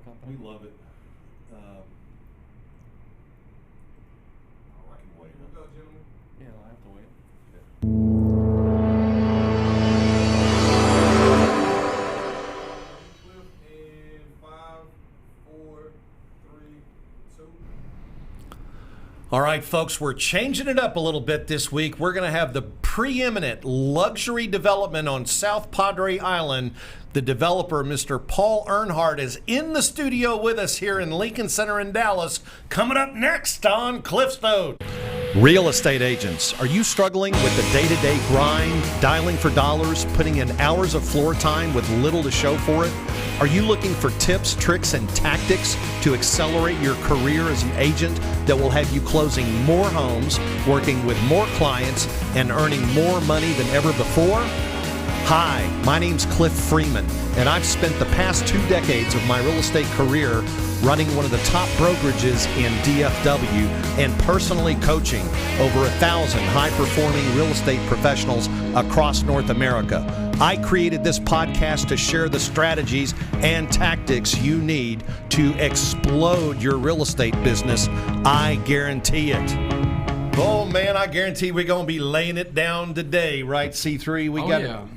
company? We love it. I can wait. We'll go, gentlemen. Yeah, I'll have to wait. Cliff in 5, 4, 3, 2. All right, folks, we're changing it up a little bit this week. We're going to have the preeminent luxury development on South Padre Island. The developer, Mr. Paul Earnhart, is in the studio with us here in Lincoln Center in Dallas. Coming up next on Cliffstone. Real estate agents, are you struggling with the day-to-day grind, dialing for dollars, putting in hours of floor time with little to show for it? Are you looking for tips, tricks, and tactics to accelerate your career as an agent that will have you closing more homes, working with more clients, and earning more money than ever before? Hi, my name's Cliff Freeman, and I've spent the past 2 decades of my real estate career running one of the top brokerages in DFW and personally coaching over 1,000 high-performing real estate professionals across North America. I created this podcast to share the strategies and tactics you need to explode your real estate business. I guarantee it. Oh man, I guarantee we're going to be laying it down today, right, C3?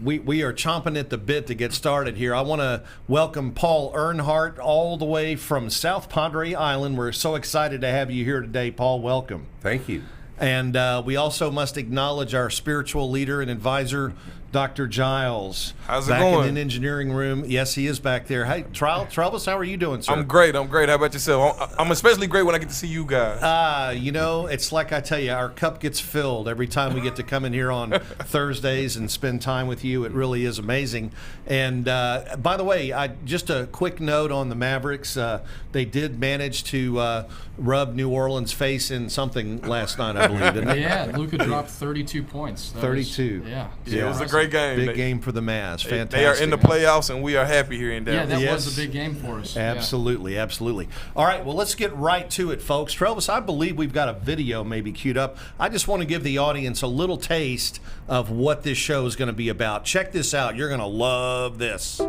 We are chomping at the bit to get started here. I want to welcome Paul Earnhart all the way from South Padre Island. We're so excited to have you here today, Paul. Welcome. Thank you. And we also must acknowledge our spiritual leader and advisor, Dr. Giles. How's it back going? in an engineering room. Yes, he is back there. Hey, Travis, how are you doing, sir? I'm great. How about yourself? I'm especially great when I get to see you guys. You know, it's like I tell you, our cup gets filled every time we get to come in here on Thursdays and spend time with you. It really is amazing. And by the way, just a quick note on the Mavericks. They did manage to rub New Orleans' face in something last night, I believe, didn't they? Yeah, Luka dropped 32 points. 32. Yeah, it was a great game. Big game for the Mavs. Fantastic. They are in the playoffs, and we are happy here in Dallas. Yeah, that was a big game for us. Absolutely, absolutely. All right, well, let's get right to it, folks. Travis, I believe we've got a video maybe queued up. I just want to give the audience a little taste of what this show is going to be about. Check this out. You're going to love this.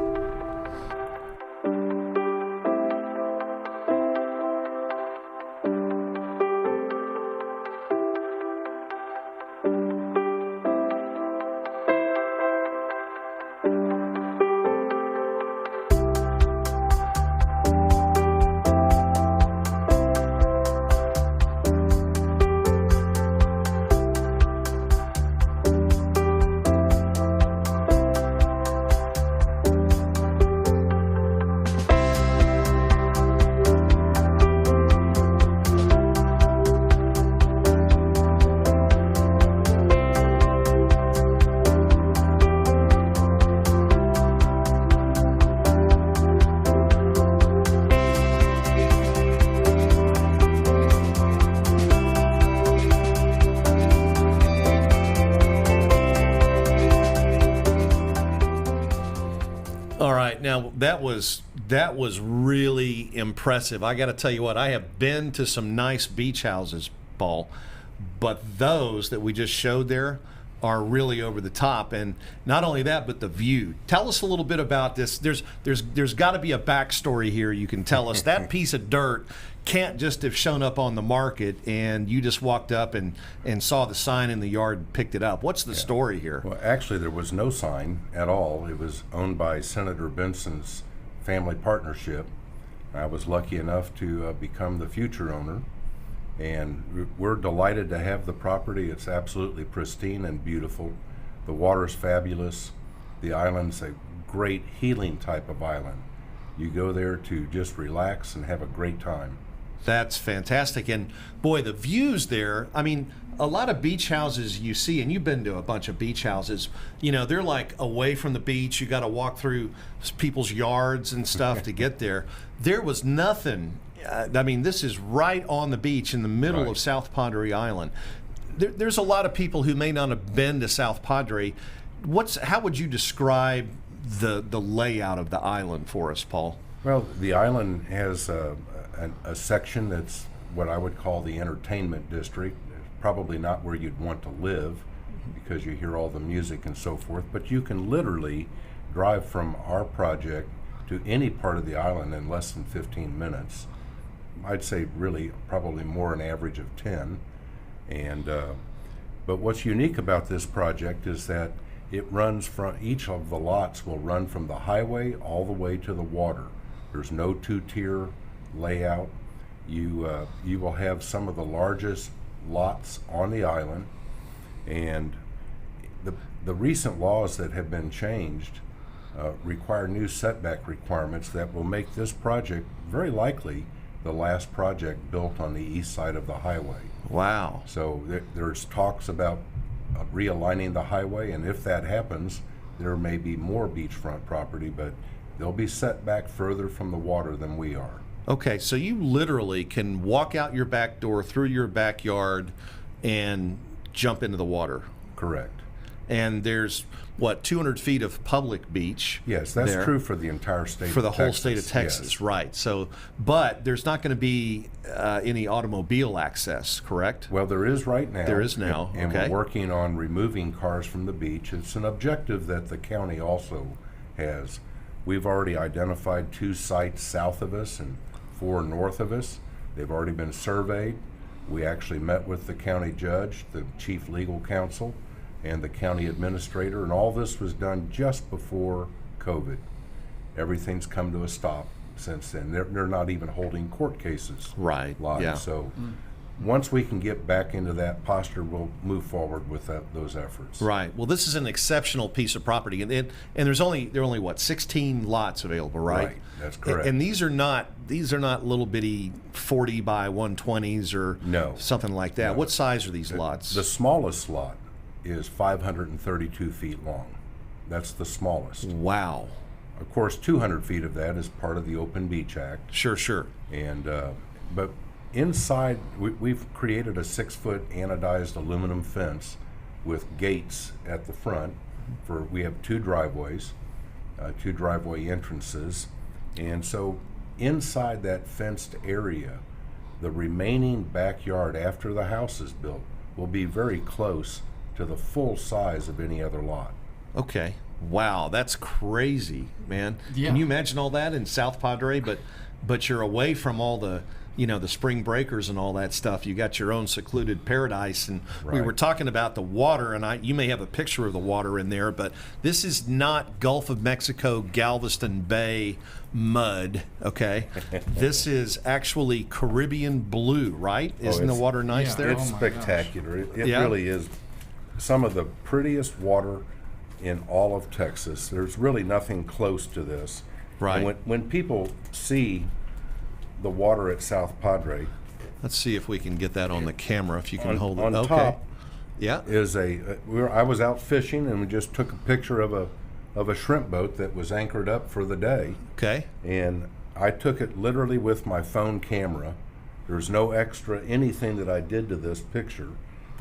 Now that was really impressive. I got to tell you what, I have been to some nice beach houses, Paul, but those that we just showed there are really over the top. And not only that, but the view. Tell us a little bit about this. There's got to be a backstory here. You can tell us that piece of dirt can't just have shown up on the market and you just walked up and saw the sign in the yard and picked it up. What's the story here? Well, actually, there was no sign at all. It was owned by Senator Benson's family partnership. I was lucky enough to become the future owner, and we're delighted to have the property. It's absolutely pristine and beautiful. The water's fabulous. The island's a great healing type of island. You go there to just relax and have a great time. That's fantastic. And boy, the views there, I mean, a lot of beach houses you see, and you've been to a bunch of beach houses, you know, they're like away from the beach. You got to walk through people's yards and stuff to get there. There was nothing. I mean, this is right on the beach in the middle of South Padre Island. There's a lot of people who may not have been to South Padre. How would you describe the layout of the island for us, Paul? Well, the island has a section that's what I would call the entertainment district. Probably not where you'd want to live because you hear all the music and so forth, but you can literally drive from our project to any part of the island in less than 15 minutes. I'd say really probably more an average of 10. And but what's unique about this project is that it runs from, each of the lots will run from the highway all the way to the water. There's no two-tier layout. You will have some of the largest lots on the island, and the recent laws that have been changed require new setback requirements that will make this project very likely the last project built on the east side of the highway. Wow. So there's talks about realigning the highway, and if that happens, there may be more beachfront property, but they'll be set back further from the water than we are. Okay, so you literally can walk out your back door through your backyard and jump into the water. Correct. And there's, what, 200 feet of public beach? Yes, that's there. true for the entire state For the of whole Texas. state of Texas, Yes. right. So, but there's not going to be any automobile access, correct? Well, there is right now. There is now, And okay. we're working on removing cars from the beach. It's an objective that the county also has. We've already identified 2 sites south of us and 4 north of us. They've already been surveyed. We actually met with the county judge, the chief legal counsel, and the county administrator, and all this was done just before COVID. Everything's come to a stop since then. They're not even holding court cases Right, live. yeah. So once we can get back into that posture, we'll move forward with those efforts. Right. Well, this is an exceptional piece of property, and there are only what, 16 lots available, right? Right, that's correct. And these are not little bitty 40 by 120s or No. something like that. No. What size are these lots? The smallest lot is 532 feet long. That's the smallest. Wow. Of course, 200 feet of that is part of the Open Beach Act. Sure. And but inside, we've created a 6-foot anodized aluminum fence with gates at the front. We have 2 driveways, 2 driveway entrances, and so inside that fenced area, the remaining backyard after the house is built will be very close to the full size of any other lot. Okay. Wow, that's crazy, man. Yeah. Can you imagine all that in South Padre? But you're away from all the the spring breakers and all that stuff. You got your own secluded paradise, and we Right. were talking about the water, and you may have a picture of the water in there, but this is not Gulf of Mexico, Galveston Bay mud, okay? This is actually Caribbean blue, right? Isn't the it's- water nice yeah, there? It's Oh my gosh. spectacular. It Yeah. really is some of the prettiest water in all of Texas. There's really nothing close to this. Right. And when people see the water at South Padre, Let's see if we can get that on the camera, if you can hold it. on Okay. top Yeah. is I was out fishing and we just took a picture of a shrimp boat that was anchored up for the day, Okay. and I took it literally with my phone camera. There's no extra anything that I did to this picture.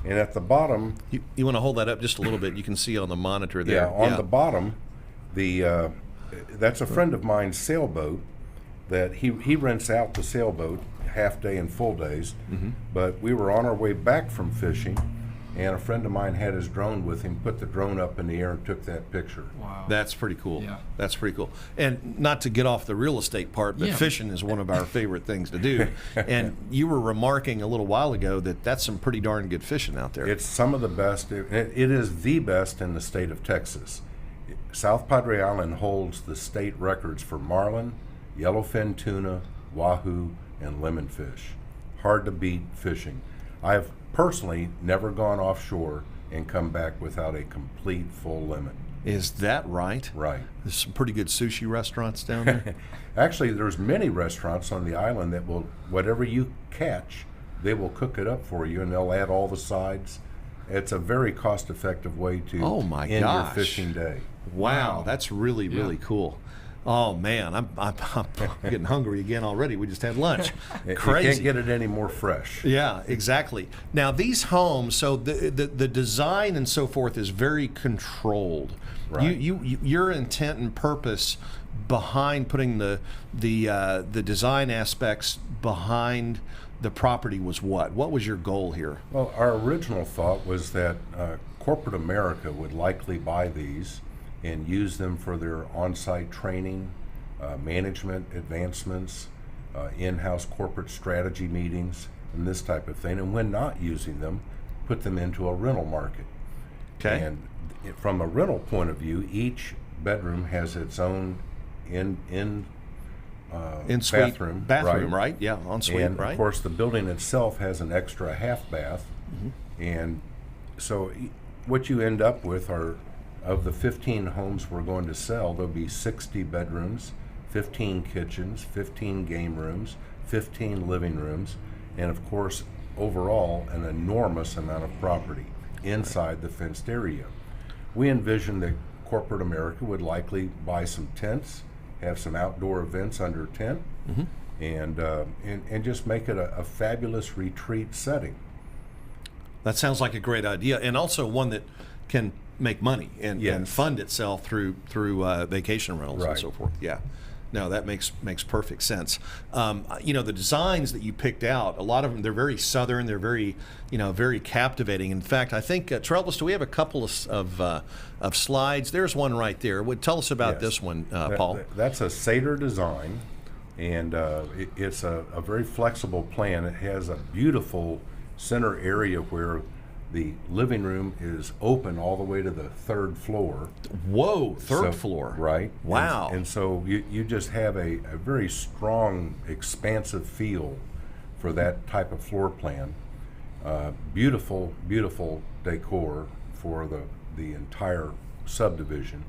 And at the bottom, You want to hold that up just a little bit? You can see on the monitor there. on the bottom, that's a friend of mine's sailboat that he rents out the sailboat half day and full days. Mm-hmm. But we were on our way back from fishing, and a friend of mine had his drone with him, put the drone up in the air and took that picture. Wow. That's pretty cool. Yeah. That's pretty cool. And not to get off the real estate part, but Yeah. fishing is one of our favorite things to do. And you were remarking a little while ago that that's some pretty darn good fishing out there. It's some of the best. It is the best in the state of Texas. South Padre Island holds the state records for marlin, yellowfin tuna, wahoo, and lemonfish. Hard to beat fishing. I've personally never gone offshore and come back without a complete full limit. Is that right? Right. There's some pretty good sushi restaurants down there. Actually, there's many restaurants on the island that will, whatever you catch, they will cook it up for you, and they'll add all the sides. It's a very cost-effective way to Oh, my end gosh. your fishing day. Wow, that's really, really cool. Oh man, I'm getting hungry again already. We just had lunch. You Crazy. can't get it any more fresh. Yeah, exactly. Now these homes, so the design and so forth is very controlled. Right. Your intent and purpose behind putting the design aspects behind the property was what? What was your goal here? Well, our original thought was that corporate America would likely buy these and use them for their on-site training management advancements, in-house corporate strategy meetings, and this type of thing. And when not using them, put them into a rental market. Okay. And from a rental point of view, each bedroom has its own in-suite bathroom, right? Yeah, ensuite, and right? of course, the building itself has an extra half bath. And so what you end up with are, of the 15 homes we're going to sell, there'll be 60 bedrooms, 15 kitchens, 15 game rooms, 15 living rooms, and of course, overall, an enormous amount of property inside the fenced area. We envision that corporate America would likely buy some tents, have some outdoor events under tent, and just make it a fabulous retreat setting. That sounds like a great idea, and also one that can make money and fund itself through vacation rentals and so forth. Yeah. No, that makes perfect sense. The designs that you picked out, a lot of them, they're very southern. They're very, very captivating. In fact, I think, Trellis, do we have a couple of slides? There's one right there. Tell us about this one, Paul. That's a Seder design, and it's a very flexible plan. It has a beautiful center area where the living room is open all the way to the third floor. Whoa, third floor. Right. Wow. And so you just have a very strong, expansive feel for that type of floor plan. Beautiful, beautiful decor for the entire subdivision.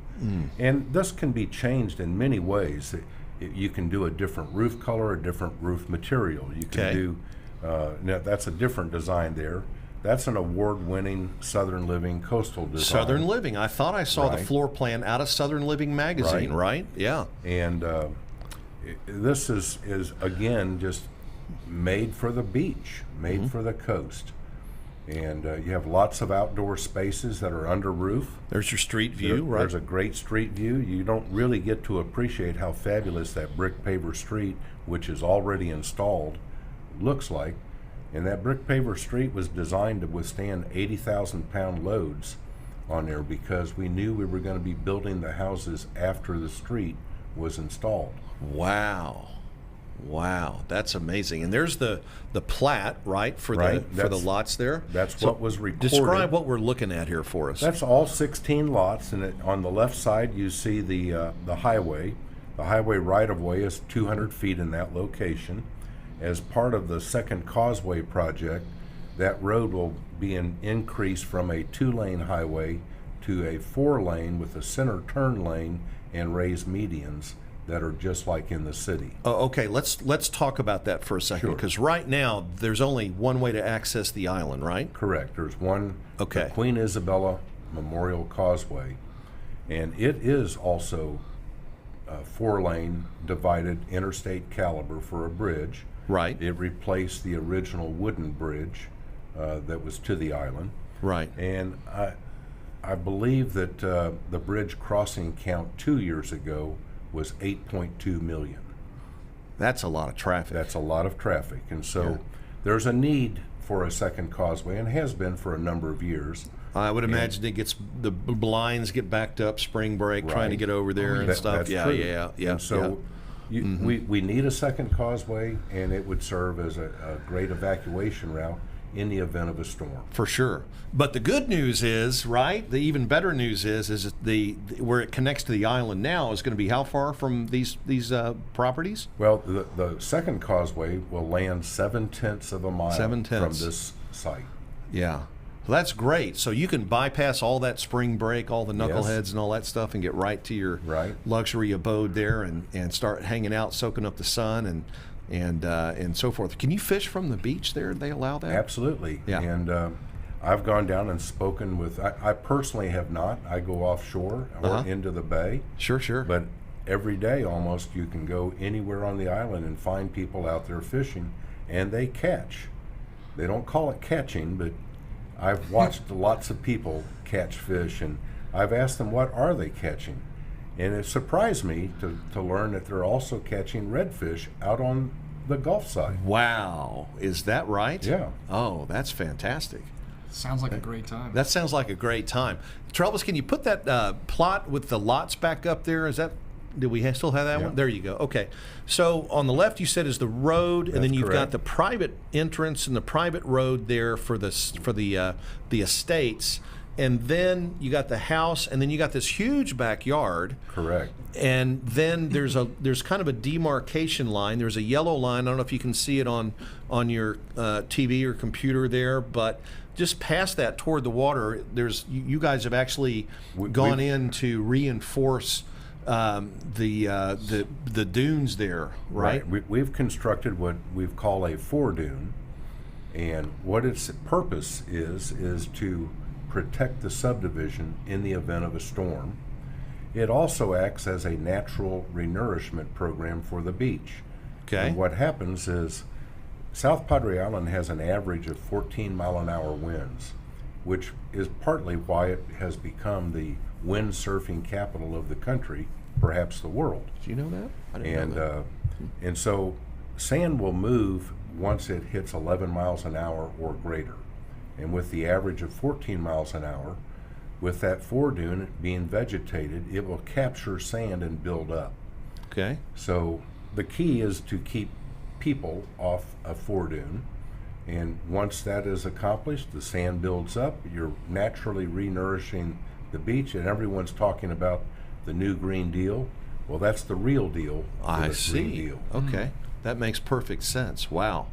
And this can be changed in many ways. You can do a different roof color, a different roof material. You can do, now that's a different design there. That's an award-winning Southern Living coastal design. Southern Living. I thought I saw the floor plan out of Southern Living magazine, right? Yeah. And this is again just made for the beach, made for the coast. And you have lots of outdoor spaces that are under roof. There's your street view, right? There's a great street view. You don't really get to appreciate how fabulous that brick paver street, which is already installed, looks like. And that brick paver street was designed to withstand 80,000-pound loads on there because we knew we were going to be building the houses after the street was installed. Wow. That's amazing. And there's the plat, right, for the lots there? That's what was recorded. Describe what we're looking at here for us. That's all 16 lots, and on the left side you see the highway. The highway right-of-way is 200 feet in that location. As part of the second causeway project, that road will be increased from a 2-lane highway to a 4-lane with a center turn lane and raised medians that are just like in the city. Okay, let's talk about that for a second, because right now there's only one way to access the island, right? Correct. There's one, the Queen Isabella Memorial Causeway, and it is also 4-lane divided interstate caliber for a bridge. Right. It replaced the original wooden bridge that was to the island. Right. And I believe that the bridge crossing count 2 years ago was 8.2 million. That's a lot of traffic. That's a lot of traffic. And so there's a need for a second causeway, and has been for a number of years. I would imagine the blinds get backed up, spring break, trying to get over there and stuff. That's true. And so we need a second causeway, and it would serve as a great evacuation route in the event of a storm. For sure. But the good news is, right, the even better news is that where it connects to the island now is going to be how far from these properties? Well, the second causeway will land 7/10 of a mile from this site. Yeah. Well, that's great. So you can bypass all that spring break, all the knuckleheads and all that stuff, and get right to your luxury abode there and start hanging out, soaking up the sun and so forth. Can you fish from the beach there? They allow that? Absolutely. Yeah. And I've gone down and spoken with, I personally have not. I go offshore or into the bay. Sure. But every day almost you can go anywhere on the island and find people out there fishing, and they catch. They don't call it catching, but I've watched lots of people catch fish, and I've asked them what are they catching. And it surprised me to learn that they're also catching redfish out on the Gulf side. Wow. Is that right? Yeah. Oh, that's fantastic. Sounds like a great time. That sounds like a great time. Travis, can you put that plot with the lots back up there? Is that Do we still have that Yeah. one? There you go. Okay. So on the left, you said is the road, and then That's you've got correct. the private entrance and the private road there for the estates, and then you got the house, and then you got this huge backyard. Correct. And then there's kind of a demarcation line. There's a yellow line. I don't know if you can see it on your TV or computer there, but just past that toward the water, you guys have actually gone in to reinforce the dunes there, right? We've constructed what we've called a foredune, and what its purpose is to protect the subdivision in the event of a storm. It also acts as a natural renourishment program for the beach. Okay. And what happens is South Padre Island has an average of 14-mile-an-hour winds, which is partly why it has become the windsurfing capital of the country, perhaps the world. Do you know that? I didn't know that. And so sand will move once it hits 11 miles an hour or greater. And with the average of 14 miles an hour, with that foredune being vegetated, it will capture sand and build up. Okay. So the key is to keep people off a foredune. And once that is accomplished, the sand builds up, you're naturally renourishing the beach, and everyone's talking about the new Green Deal. Well, that's the real deal. I Green see. Deal. Okay. That makes perfect sense. Wow.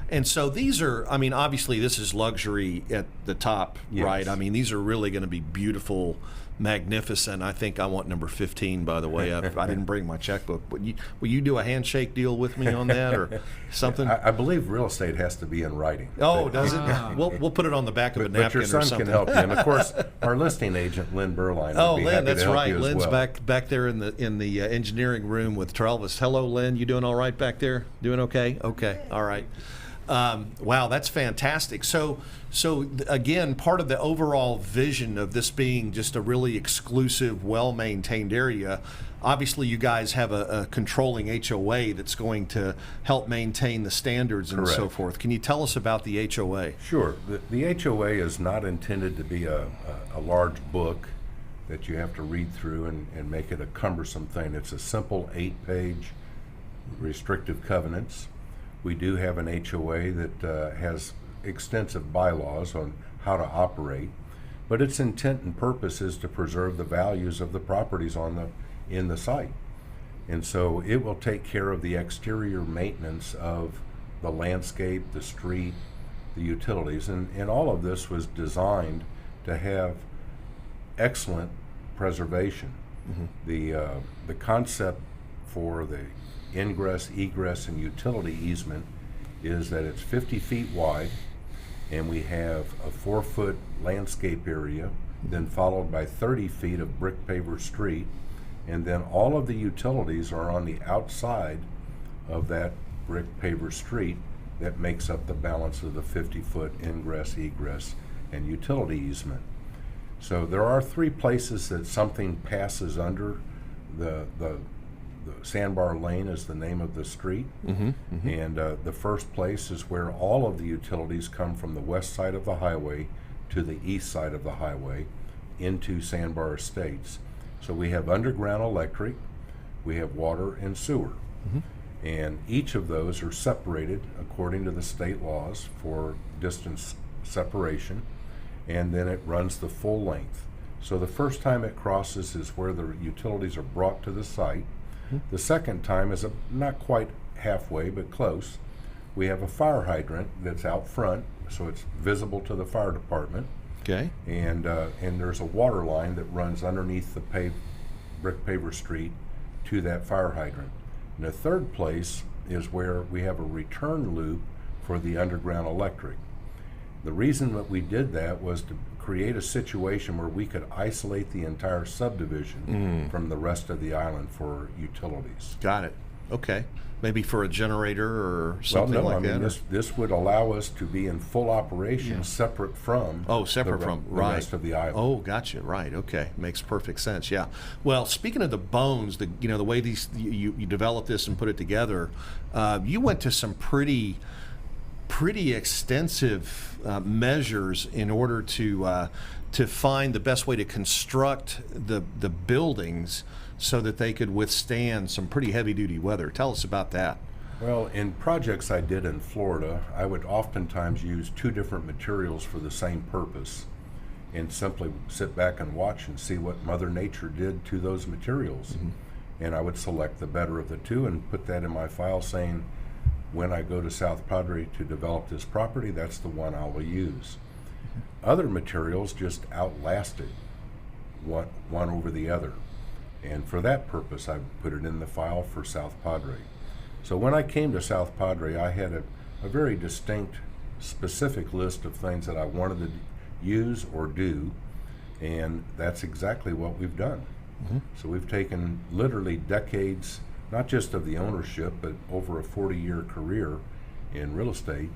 And so these are, I mean, obviously this is luxury at the top, Yes. right? I mean, these are really going to be beautiful, magnificent. I think I want number 15, by the way. I didn't bring my checkbook. Will you do a handshake deal with me on that or something? I believe real estate has to be in writing. Oh, does it? We'll put it on the back of a But napkin your son or something. can help you. And of course, our listing agent, Lynn Burline, Oh, would be Lynn, happy that's to help right. you as Lynn's well. back there in the engineering room with Travis. Hello, Lynn. You doing all right back there? Doing okay? Okay. All right. Wow, that's fantastic. So again, part of the overall vision of this being just a really exclusive, well-maintained area, obviously you guys have a controlling HOA that's going to help maintain the standards and so Correct. forth. Can you tell us about the HOA? Sure. The HOA is not intended to be a large book that you have to read through and make it a cumbersome thing. It's a simple 8-page restrictive covenants. We do have an HOA that has extensive bylaws on how to operate, but its intent and purpose is to preserve the values of the properties in the site. And so it will take care of the exterior maintenance of the landscape, the street, the utilities, and all of this was designed to have excellent preservation. Mm-hmm. The concept for the ingress, egress, and utility easement is that it's 50 feet wide, and we have a 4-foot landscape area, then followed by 30 feet of brick paver street, and then all of the utilities are on the outside of that brick paver street that makes up the balance of the 50-foot ingress, egress, and utility easement. So there are 3 places that something passes under. The Sandbar Lane is the name of the street. Mm-hmm, mm-hmm. And the first place is where all of the utilities come from the west side of the highway to the east side of the highway into Sandbar Estates. So we have underground electric, we have water and sewer. Mm-hmm. And each of those are separated according to the state laws for distance separation, and then it runs the full length. So the first time it crosses is where the utilities are brought to the site. The second time is not quite halfway, but close. We have a fire hydrant that's out front, so it's visible to the fire department. Okay. And there's a water line that runs underneath the brick paver street to that fire hydrant. And the third place is where we have a return loop for the underground electric. The reason that we did that was to create a situation where we could isolate the entire subdivision from the rest of the island for utilities. Got it. Okay. Maybe for a generator or something well, no, like I mean, that? this would allow us to be in full operation, separate from separate the from rest of the island. Oh, gotcha. Right. Okay. Makes perfect sense. Yeah. Well, speaking of the bones, the way these you develop this and put it together, you went to some pretty extensive measures in order to find the best way to construct the buildings so that they could withstand some pretty heavy-duty weather. Tell us about that. Well, in projects I did in Florida, I would oftentimes use two different materials for the same purpose and simply sit back and watch and see what Mother Nature did to those materials. And I would select the better of the two and put that in my file saying, when I go to South Padre to develop this property, that's the one I will use. Other materials just outlasted one over the other. And for that purpose, I put it in the file for South Padre. So when I came to South Padre, I had a very distinct, specific list of things that I wanted to use or do, and that's exactly what we've done. So we've taken literally decades, not just of the ownership, but over a 40-year career in real estate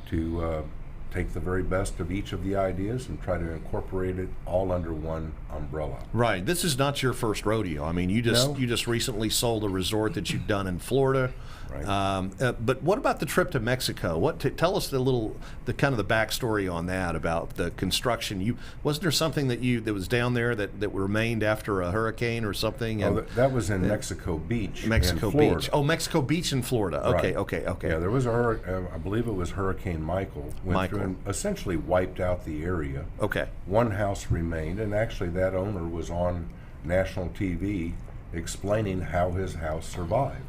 to take the very best of each of the ideas and try to incorporate it all under one umbrella. Right. This is not your first rodeo. I mean, you just recently sold a resort that you've done in Florida. Right. But what about the trip to Mexico? Tell us the kind of the backstory on that, about the construction. Wasn't there something that was down there that remained after a hurricane or something? And that was in Mexico Beach. Mexico in Florida. Beach. Oh, Mexico Beach in Florida. Okay, Right. okay. Yeah, there was I believe it was Hurricane Michael. Went through and essentially wiped out the area. Okay. One house remained, and actually that owner was on national TV explaining how his house survived.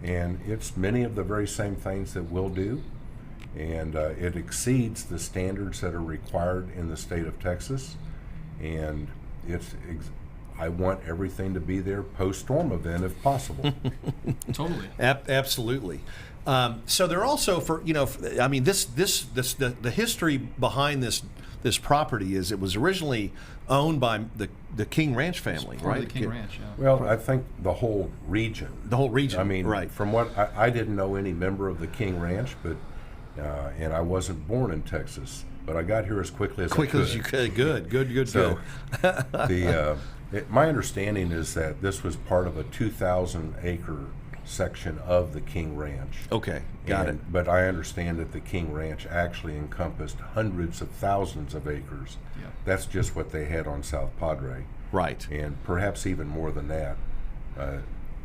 And it's many of the very same things that we'll do, and it exceeds the standards that are required in the state of Texas. And I want everything to be there post-storm event if possible. Totally. Absolutely. So they're also I mean, the history behind this property is it was originally owned by the King Ranch family, right? The King Ranch, yeah. Well, I think the whole region. The whole region. I mean, right. From what I didn't know any member of the King Ranch, but and I wasn't born in Texas, but I got here as quickly as I could. As you could. Good. So my understanding is that this was part of a 2,000-acre section of the King Ranch. Okay, got it. But I understand that the King Ranch actually encompassed hundreds of thousands of acres. Yeah. That's just what they had on South Padre. Right. And perhaps even more than that.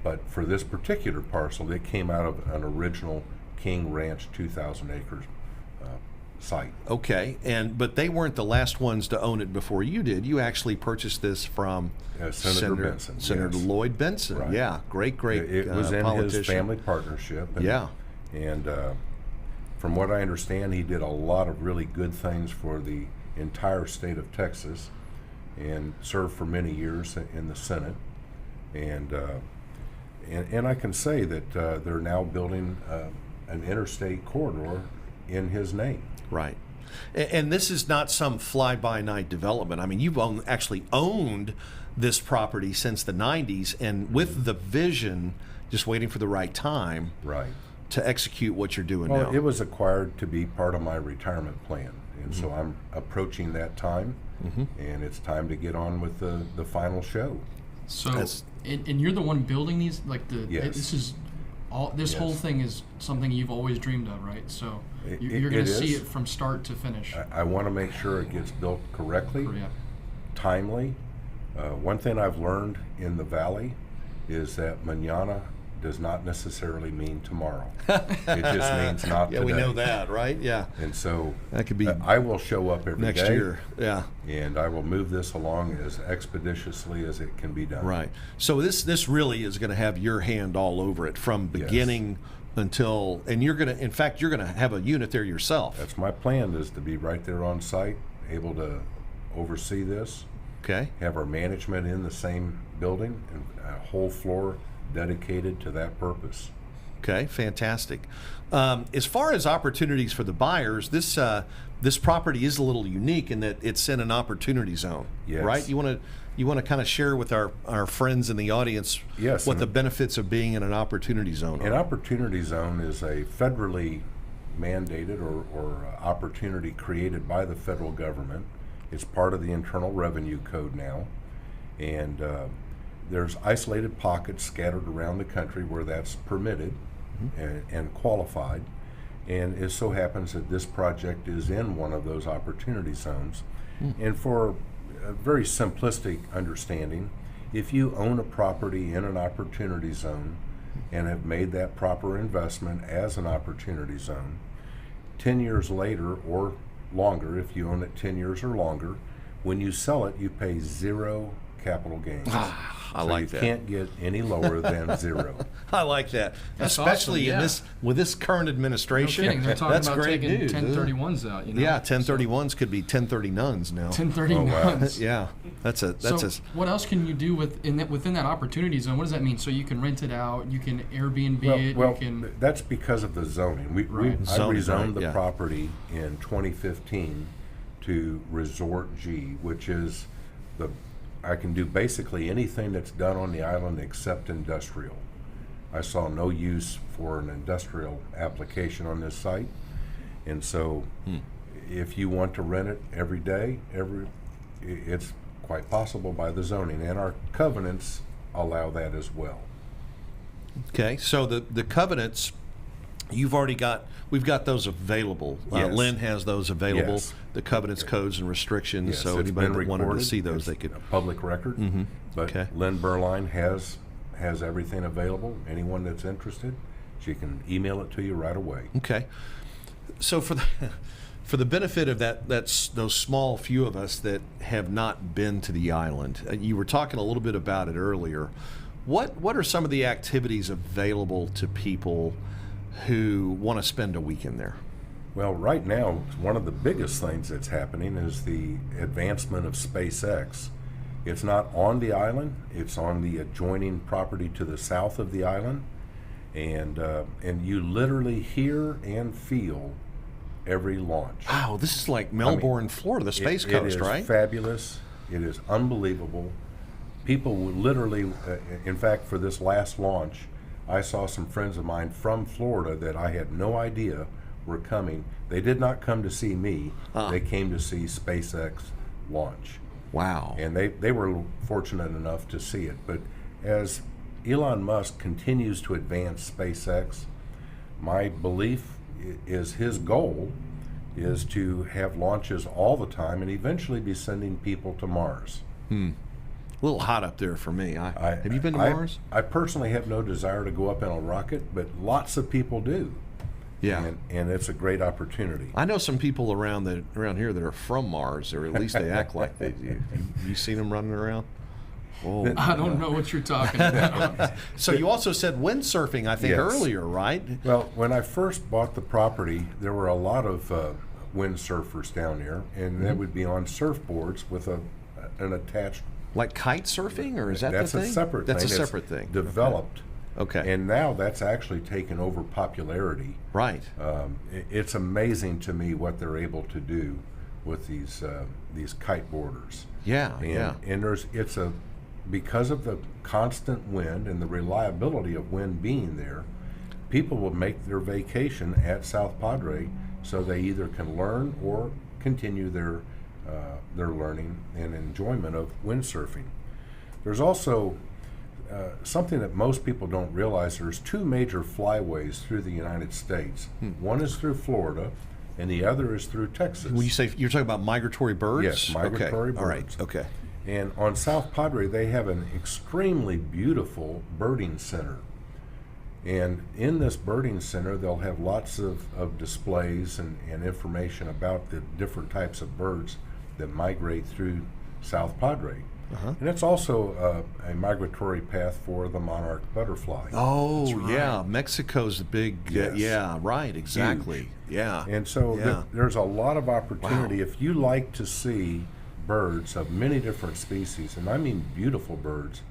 But for this particular parcel, it came out of an original King Ranch 2,000 acres site. Okay, but they weren't the last ones to own it before you did. You actually purchased this from Senator Benson. Senator yes. Lloyd Benson. Right. Yeah, great It was in politician. his family partnership. And, Yeah. And from what I understand, he did a lot of really good things for the entire state of Texas and served for many years in the Senate. And I can say that they're now building an interstate corridor in his name. Right. And this is not some fly-by-night development. I mean, you've actually owned this property since the 90s, and with the vision, just waiting for the right time Right. to execute what you're doing Well, now. it was acquired to be part of my retirement plan. And so I'm approaching that time, and it's time to get on with the final show. So, and you're the one building these, like Yes. this is all. This Yes. whole thing is something you've always dreamed of, right? So you're going to see it from start to finish. I want to make sure it gets built correctly, Yeah. timely. One thing I've learned in the Valley is that mañana does not necessarily mean tomorrow. It just means not yeah, today. we know that, right? Yeah. And so That could be I will show up every next day, year. Yeah. and I will move this along as expeditiously as it can be done. Right. So this really is going to have your hand all over it from beginning until, and you're going to, in fact, you're going to have a unit there yourself. That's my plan, is to be right there on site, able to oversee this, Okay. have our management in the same building, and a whole floor dedicated to that purpose. Okay, fantastic. As far as opportunities for the buyers, this property is a little unique in that it's in an opportunity zone, Yes. right? You want to kind of share with our friends in the audience Yes, what and the benefits of being in an opportunity zone are. An opportunity zone is a federally mandated or opportunity created by the federal government. It's part of the Internal Revenue Code now, and there's isolated pockets scattered around the country where that's permitted and qualified. And it so happens that this project is in one of those opportunity zones. And for a very simplistic understanding, If you own a property in an opportunity zone and have made that proper investment as an opportunity zone, 10 years later or longer, if you own it 10 years or longer, when you sell it, you pay zero capital gains. I like that. You can't get any lower than zero. I like that, That's especially awesome, with this current administration. No kidding. They're talking That's about great taking news, isn't it? 1031s out. You know? Yeah, 1031s could be 1030 nuns now. 1039s. Yeah, that's So what else can you do within that opportunity zone? What does that mean? So you can rent it out, you can Airbnb it, Well, you can. that's because of the zoning. Right. I Zoning, rezoned right, the yeah. property in 2015 to Resort G, which is I can do basically anything that's done on the island except industrial. I saw no use for an industrial application on this site, and so if you want to rent it every day, it's quite possible by the zoning, and our covenants allow that as well. Okay, so the covenants, we've got those available. Yes. Lynn has those available. Yes. The covenants, codes, and restrictions. Yes, so it's anybody been that wanted to recorded. see those, It's they could. a public record. But Okay. Lynn Berline has everything available. Anyone that's interested, she can email it to you right away. Okay, so for the benefit of that's those small few of us that have not been to the island, you were talking a little bit about it earlier. What are some of the activities available to people who want to spend a weekend there? Well, right now, one of the biggest things that's happening is the advancement of SpaceX. It's not on the island; it's on the adjoining property to the south of the island, and you literally hear and feel every launch. Wow, this is like Melbourne, Florida, the Space Coast, right? It is fabulous. It is unbelievable. People will literally, in fact, for this last launch, I saw some friends of mine from Florida that I had no idea were coming. They did not come to see me. They came to see SpaceX launch. Wow. And they were fortunate enough to see it. But as Elon Musk continues to advance SpaceX, my belief is his goal is to have launches all the time and eventually be sending people to Mars. A little hot up there for me. Have you been to Mars? I personally have no desire to go up in a rocket, but lots of people do. Yeah. And it's a great opportunity. I know some people around here that are from Mars, or at least they act like they do. You seen them running around? Oh, I don't know what you're talking about. so you also said windsurfing, I think, Yes. earlier, right? Well, when I first bought the property, there were a lot of windsurfers down there, and they would be on surfboards with an attached. Like kite surfing, or is that That's the thing? a separate That's thing. a It's separate thing. Developed. Okay. And now that's actually taken over popularity. Right. It's amazing to me what they're able to do with these kiteboarders. Yeah. And because of the constant wind and the reliability of wind being there, people will make their vacation at South Padre so they either can learn or continue their learning and enjoyment of windsurfing. There's also something that most people don't realize. There's two major flyways through the United States. One is through Florida, and the other is through Texas. When you say you're talking about migratory birds? Yes, migratory okay. All right. birds. Okay. And on South Padre, they have an extremely beautiful birding center. And in this birding center, they'll have lots of displays and information about the different types of birds that migrate through South Padre. And it's also a migratory path for the monarch butterfly. Oh, That's right. yeah. Mexico's the big, Yes. yeah, right, exactly. Yeah. And so Yeah. there's a lot of opportunity. Wow. If you like to see birds of many different species, and I mean beautiful birds,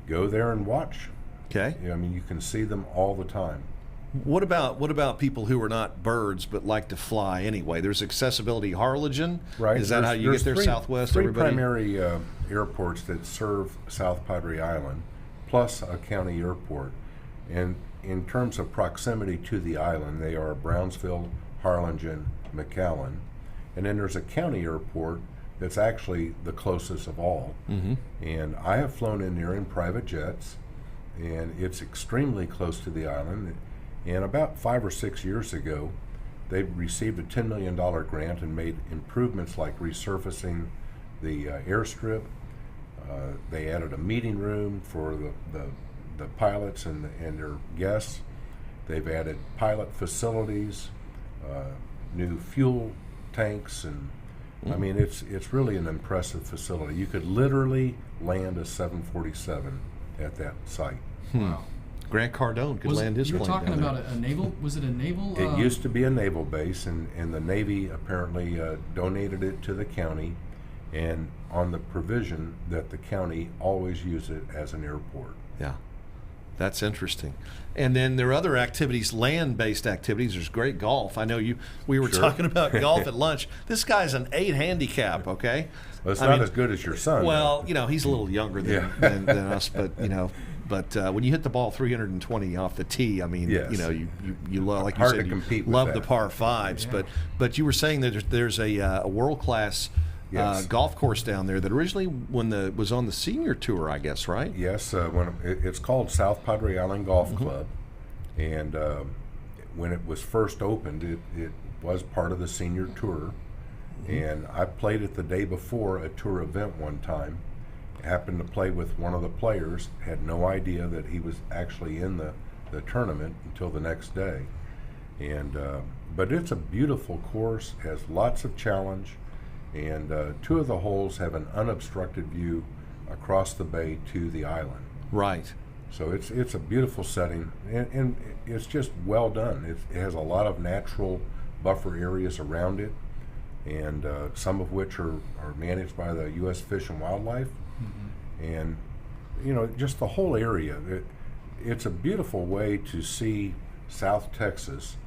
go there and watch. Okay. I mean, you can see them all the time. What about people who are not birds but like to fly anyway? There's Accessibility Harlingen. Right. Is that how you get there? Southwest, three everybody? primary airports that serve South Padre Island, plus a county airport. And in terms of proximity to the island, they are Brownsville, Harlingen, McAllen. And then there's a county airport that's actually the closest of all. And I have flown in there in private jets, and it's extremely close to the island. And about 5 or 6 years ago, they received a $10 million grant and made improvements like resurfacing the airstrip, They added a meeting room for the pilots and their guests. They've added pilot facilities, new fuel tanks, and I mean it's really an impressive facility. You could literally land a 747 at that site. Wow. Grant Cardone could land his You were plane talking down about there. a naval. Was it a naval? It used to be a naval base, and the Navy apparently donated it to the county, and on the provision that the county always use it as an airport. Yeah, that's interesting. And then there are other activities, land-based activities. There's great golf. I know we were Sure. talking about golf at lunch. This guy's an 8 handicap, okay? Well, it's I not mean, as good as your son. Well, he's a little younger than, Yeah. than us, but when you hit the ball 320 off the tee, I mean, Yes. you love, like Hard you to said, compete you with love that. the par fives. But you were saying that there's a world-class Yes. golf course down there that originally was on the senior tour, I guess, right? Yes, it's called South Padre Island Golf Club, and when it was first opened, it was part of the senior tour, and I played it the day before a tour event one time. Happened to play with one of the players, had no idea that he was actually in the tournament until the next day, and but it's a beautiful course, has lots of challenge, and 2 of the holes have an unobstructed view across the bay to the island. Right. So it's a beautiful setting, and it's just well done. It has a lot of natural buffer areas around it, and some of which are managed by the U.S. Fish and Wildlife. And just the whole area. It's a beautiful way to see South Texas.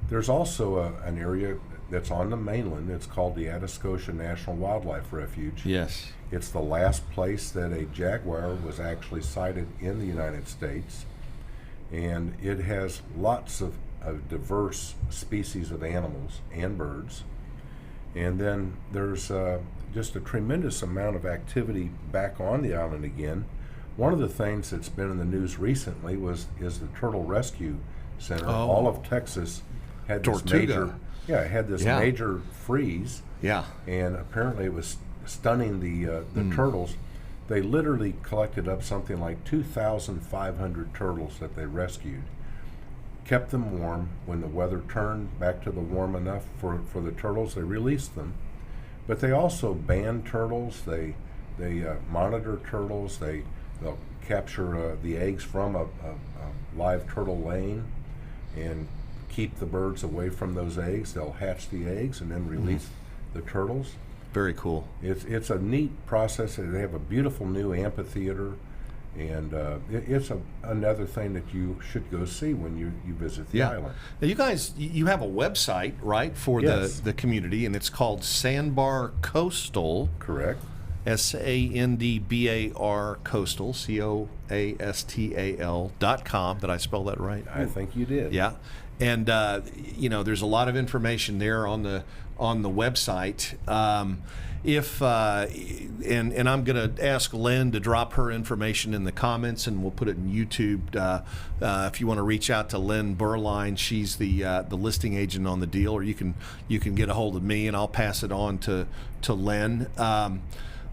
There's also an area that's on the mainland. It's called the Atascosa National Wildlife Refuge. Yes. It's the last place that a jaguar was actually sighted in the United States, and it has lots of diverse species of animals and birds. And then there's just a tremendous amount of activity back on the island again. One of the things that's been in the news recently is the Turtle Rescue Center. Oh. All of Texas had this Tortuga. major freeze. Yeah. And apparently it was stunning the turtles. They literally collected up something like 2,500 turtles that they rescued, kept them warm. When the weather turned back to the warm enough for the turtles, they released them. But they also banned turtles. They monitor turtles. They'll capture the eggs from a live turtle laying and keep the birds away from those eggs. They'll hatch the eggs and then release the turtles. Very cool. It's a neat process. They have a beautiful new amphitheater, and it's another thing that you should go see when you visit the island. Now you guys, you have a website, right, for Yes. the community, and it's called Sandbar Coastal. Correct. SANDBAR Coastal, COASTAL.com. Did I spell that right? I think you did. Yeah, and there's a lot of information there on the website. And I'm going to ask Lynn to drop her information in the comments, and we'll put it in YouTube. If you want to reach out to Lynn Burline, she's the listing agent on the deal, or you can get a hold of me, and I'll pass it on to Lynn.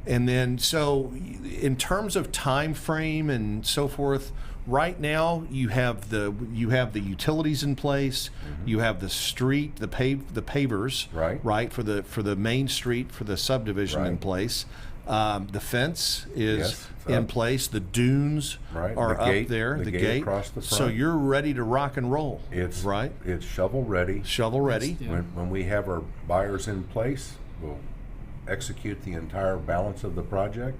And then, so in terms of time frame and so forth, right now you have the utilities in place, you have the street, the pavers, right for the main street for the subdivision in place. The fence is in place. The dunes are up there. The gate across the front. So you're ready to rock and roll. It's right. It's shovel ready. Shovel ready. When we have our buyers in place, we'll execute the entire balance of the project.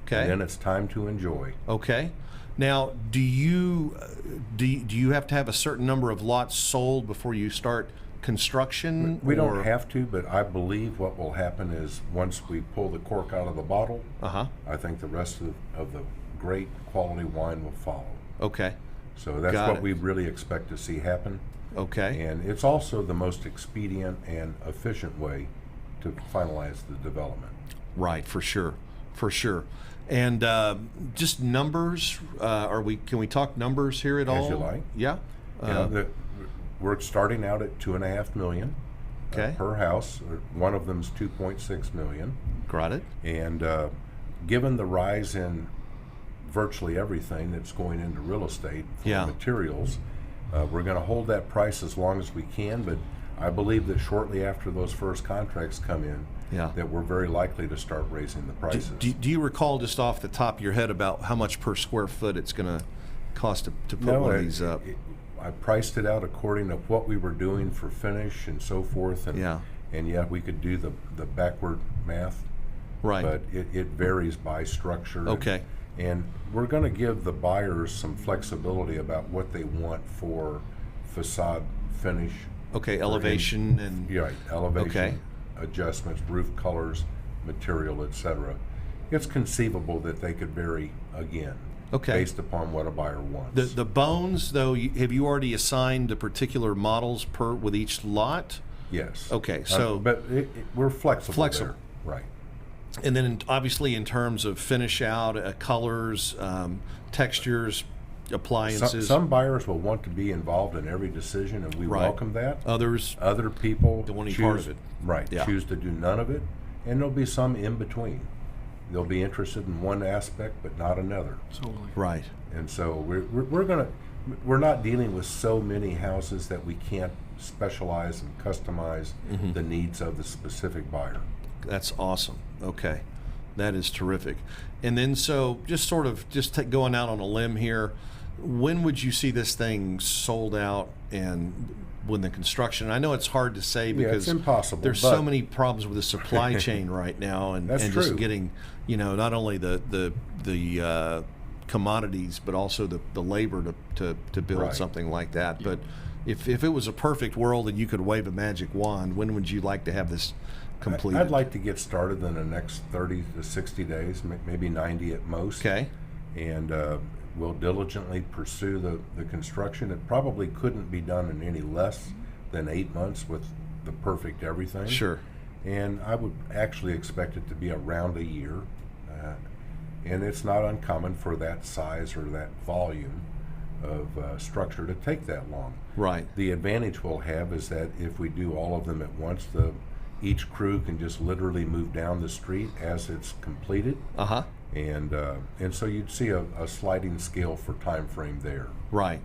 Okay. And then it's time to enjoy. Okay. Now, do you have to have a certain number of lots sold before you start construction? We don't have to, but I believe what will happen is once we pull the cork out of the bottle, I think the rest of the great quality wine will follow. Okay. So that's what we really expect to see happen. Okay. And it's also the most expedient and efficient way to finalize the development. Right, for sure. And just numbers, can we talk numbers here at all? As you like. Yeah. We're starting out at $2.5 million per house. One of them's $2.6 million. Got it. And given the rise in virtually everything that's going into real estate for materials, we're going to hold that price as long as we can, but I believe that shortly after those first contracts come in, that we're very likely to start raising the prices. Do you recall just off the top of your head about how much per square foot it's going to cost to put one of these up? I priced it out according to what we were doing for finish and so forth, and yet we could do the backward math. Right. But it varies by structure. Okay. And we're going to give the buyers some flexibility about what they want for facade finish. Okay, elevation and... Right, elevation, adjustments, roof colors, material, etc. It's conceivable that they could vary again. Based upon what a buyer wants. The bones, though, have you already assigned the particular models with each lot? Yes. Okay, so... but we're flexible there. Right. And then obviously in terms of finish out, colors, textures, appliances. Some buyers will want to be involved in every decision, and we welcome that. Other people don't want any part of it. Right. Yeah. Choose to do none of it, and there'll be some in between. They'll be interested in one aspect but not another. Totally. Right. And so we're not dealing with so many houses that we can't specialize and customize the needs of the specific buyer. That's awesome. Okay. That is terrific. And then so just going out on a limb here, when would you see this thing sold out and when the construction? I know it's hard to say because it's impossible. There's so many problems with the supply chain right now, and just getting, not only the commodities but also the labor to build something like that. But if it was a perfect world and you could wave a magic wand, when would you like to have this completed? I'd like to get started in the next 30 to 60 days, maybe 90 at most. Okay. And we'll diligently pursue the construction. It probably couldn't be done in any less than 8 months with the perfect everything. Sure. And I would actually expect it to be around a year. And it's not uncommon for that size or that volume of structure to take that long. Right. The advantage we'll have is that if we do all of them at once, each crew can just literally move down the street as it's completed. And so you'd see a sliding scale for time frame there. Right.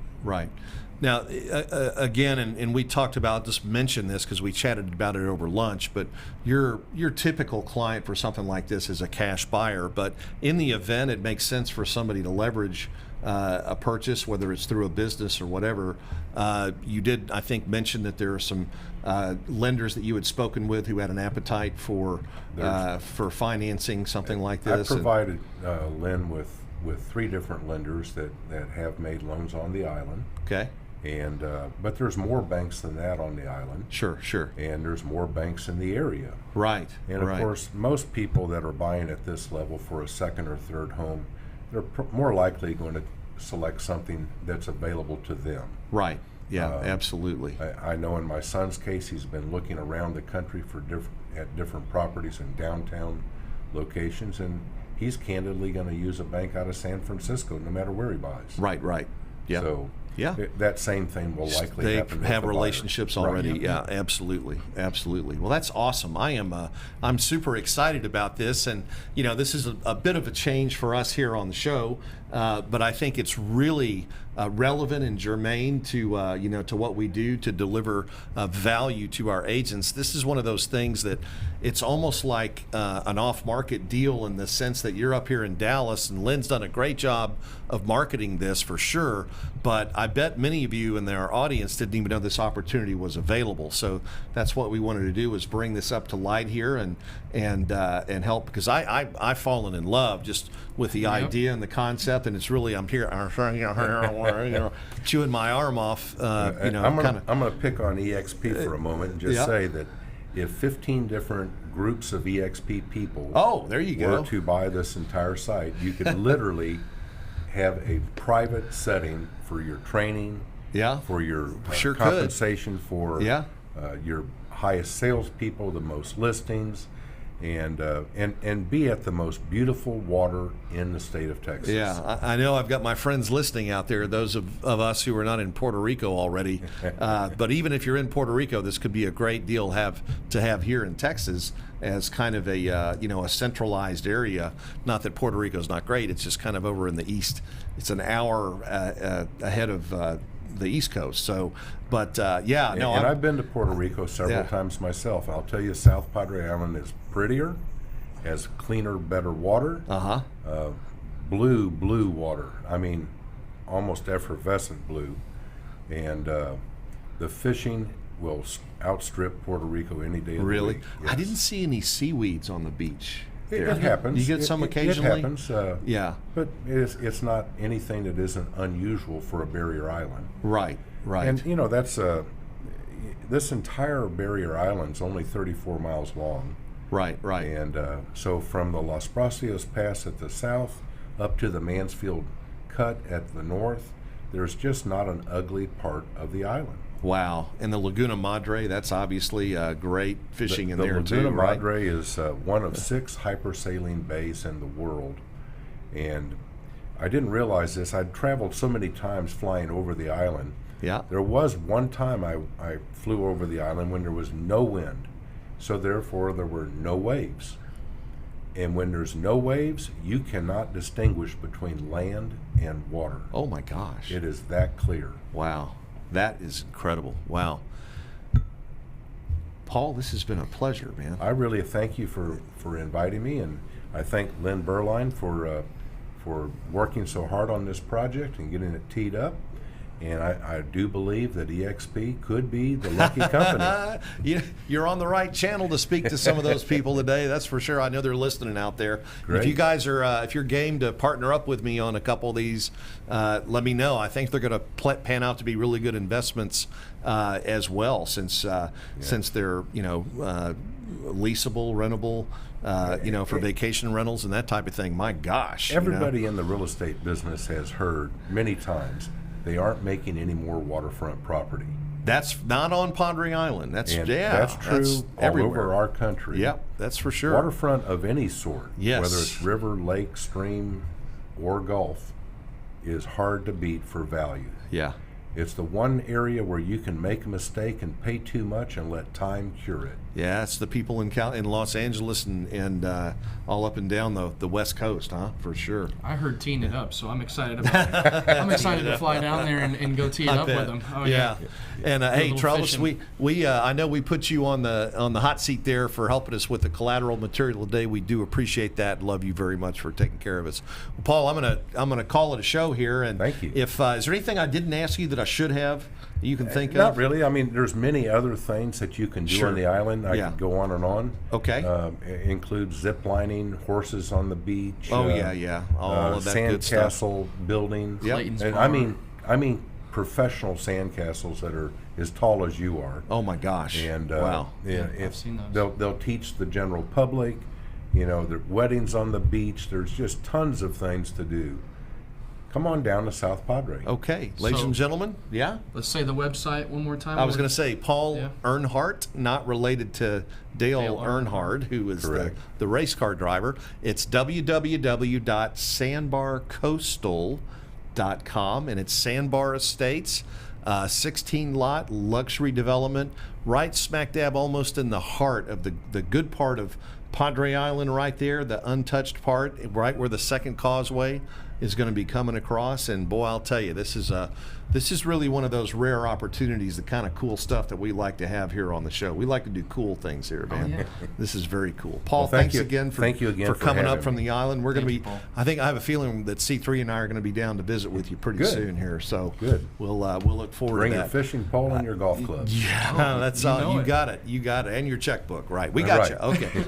Now, again, and we talked about, just mention this because we chatted about it over lunch, but your typical client for something like this is a cash buyer. But in the event it makes sense for somebody to leverage a purchase, whether it's through a business or whatever, you did, I think, mention that there are some lenders that you had spoken with who had an appetite for financing something like this. I provided Lynn with 3 different lenders that have made loans on the island. Okay. And but there's more banks than that on the island. Sure. And there's more banks in the area. Right. And of course, most people that are buying at this level for a second or third home, they're more likely going to select something that's available to them. Right. Yeah. Absolutely. I know in my son's case, he's been looking around the country at different properties in downtown locations, and he's candidly going to use a bank out of San Francisco, no matter where he buys. Right. Yeah. So that same thing will likely happen. They have relationships already. Right. Yeah, absolutely. Well, that's awesome. I'm super excited about this, and this is a bit of a change for us here on the show, but I think it's really relevant and germane to to what we do to deliver value to our agents. This is one of those things that it's almost like an off-market deal in the sense that you're up here in Dallas, and Lynn's done a great job of marketing this for sure, but I bet many of you in our audience didn't even know this opportunity was available. So that's what we wanted to do, is bring this up to light here and help, because I've fallen in love just with the idea and the concept, and it's really, I'm here chewing my arm off. I'm going to pick on EXP for a moment and just say that if 15 different groups of EXP people there you go. were to buy this entire site, you could literally have a private setting for your training, for your compensation, for your highest salespeople, the most listings, and be at the most beautiful water in the state of Texas. Yeah, I know I've got my friends listening out there, those of us who are not in Puerto Rico already. But even if you're in Puerto Rico, this could be a great deal to have here in Texas as kind of a a centralized area. Not that Puerto Rico's not great; it's just kind of over in the east. It's an hour ahead of the East Coast. So, but I've been to Puerto Rico several times myself. I'll tell you, South Padre Island is prettier, has cleaner, better water. Blue water. I mean, almost effervescent blue, and the fishing will outstrip Puerto Rico any day of the Really? week. Yes. I didn't see any seaweeds on the beach. It happens. You get some occasionally? It happens. But it's not anything that isn't unusual for a barrier island. Right. And that's this entire barrier island's only 34 miles long. Right. And so from the Las Bracias Pass at the south up to the Mansfield Cut at the north, there's just not an ugly part of the island. Wow. And the Laguna Madre, that's obviously great fishing in there too, Laguna right? Madre is one of 6 hypersaline bays in the world. And I didn't realize this. I'd traveled so many times flying over the island. Yeah. There was one time I flew over the island when there was no wind. So therefore there were no waves. And when there's no waves, you cannot distinguish between land and water. Oh my gosh. It is that clear. Wow. That is incredible. Wow. Paul, this has been a pleasure, man. I really thank you for inviting me, and I thank Lynn Berline for working so hard on this project and getting it teed up. And I do believe that EXP could be the lucky company. You're on the right channel to speak to some of those people today. That's for sure. I know they're listening out there. Great. If you guys are, if you're game to partner up with me on a couple of these, let me know. I think they're going to pan out to be really good investments as well, since they're leasable, rentable. For vacation rentals and that type of thing. My gosh. Everybody in the real estate business has heard many times they aren't making any more waterfront property. That's not on Padre Island. That's true all everywhere. over our country. Yep, that's for sure. Waterfront of any sort, yes, whether it's river, lake, stream, or gulf, is hard to beat for value. Yeah. It's the one area where you can make a mistake and pay too much and let time cure it. Yeah, it's the people in Los Angeles and all up and down the West Coast, huh? For sure. I heard teeing it up, so I'm excited about it. I'm excited to fly down there and go tee it up with them. Oh, yeah. And hey, Trellis, fishing. we I know we put you on the hot seat there for helping us with the collateral material today. We do appreciate that. Love you very much for taking care of us. Well, Paul, I'm gonna call it a show here. And thank you. If is there anything I didn't ask you that I should have you can think of? Not really. I mean, there's many other things that you can do on the island. I could go on and on. Okay. It includes zip lining, horses on the beach. Oh yeah. All of that good stuff. Sandcastle building. Clayton's And Farm. I mean professional sandcastles that are as tall as you are. Oh my gosh. And wow. I've seen those. They'll teach the general public. The weddings on the beach. There's just tons of things to do. Come on down to South Padre. Okay, ladies and gentlemen, Let's say the website one more time. I was going to say Paul Earnhart, not related to Dale Earnhardt, who is the race car driver. It's www.sandbarcoastal.com, and it's Sandbar Estates, 16-lot luxury development, right smack dab almost in the heart of the good part of Padre Island right there, the untouched part, right where the second causeway is going to be coming across. And boy, I'll tell you, this is really one of those rare opportunities, the kind of cool stuff that we like to have here on the show. We like to do cool things here, man. Oh, yeah. This is very cool. Paul, Well, thanks again for coming up from me. the island. We're going to be, Paul. I have a feeling that C3 and I are going to be down to visit with you pretty soon here. So Good. We'll look forward Bring to your that. fishing pole and your golf club. Yeah, that's you all. know You it. got it. You got it. And your checkbook, right? We got you. Okay.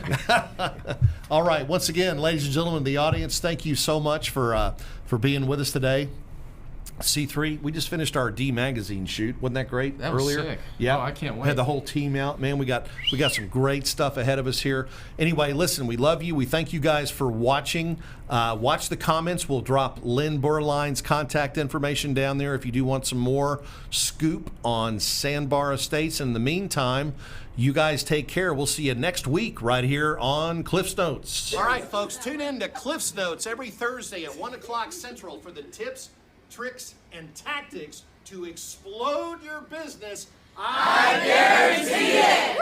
All right. Once again, ladies and gentlemen of the audience, thank you so much for being with us today. C3, we just finished our D magazine shoot. Wasn't that great? That was earlier? sick. Yeah, Oh, I can't wait. Had the whole team out, man. We got some great stuff ahead of us here. Anyway, listen, we love you. We thank you guys for watching. Watch the comments. We'll drop Lynn Burline's contact information down there if you do want some more scoop on Sandbar Estates. In the meantime, you guys take care. We'll see you next week right here on Cliff's Notes. All right, folks, tune in to Cliff's Notes every Thursday at 1 o'clock Central for the tips, tricks, and tactics to explode your business. I guarantee it!